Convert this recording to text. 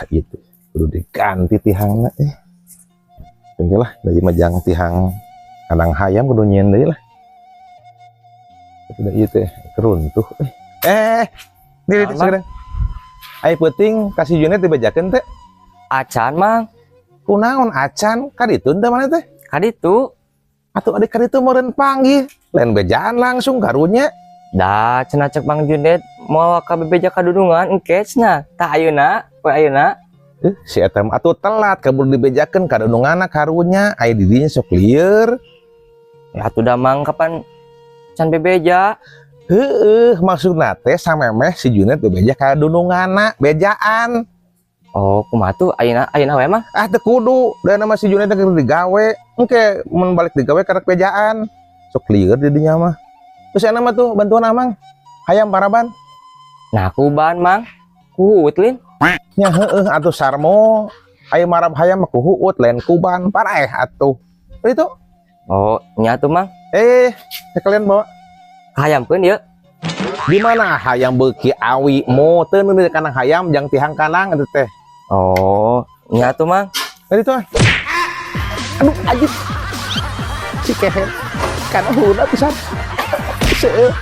Gitu kudu diganti tihangna tinggal lah dari majang tihang kadang hayam kudu nyen deui lah udah ieu teh keruntuh diri teh sekarang ai penting kasih unit dibejakeun teh Acan mang kunaon acan kaditu teh mana teh kaditu atuh adik kaditu meureun panggih lain bejaan langsung karunya dah cenah cek Bang Jundet mau ka bebeja kadudungan engke cenah tah ayeuna we ayeuna si eta mah atuh telat kabur dibejakeun kadudunganna karunya aya di dinya sok lieur ya atuh da mang kapan can bebeja maksudna teh samemeh si Junet bebeja kadudunganna bejaan oh kumaha tuh ayeuna we mah teu kudu da nama si Junet keur digawe engke mun balik digawe karek bejaan sok lieur di dinya mah terus aya mah tuh bantuan amang hayam paraban nah kuban mang kuhuut lin nya atuh sarmo aya marab hayam mah kuhuut lain kuban paraeh atuh itu oh nya tuh mang sekalian bawa hayamkeun ieu di mana hayam beuki awi mo teu nu kanang hayam jang tihang kanang atuh teh oh nya tuh mang tadi tuh aduh anjing si kehe kana huna pisan seueur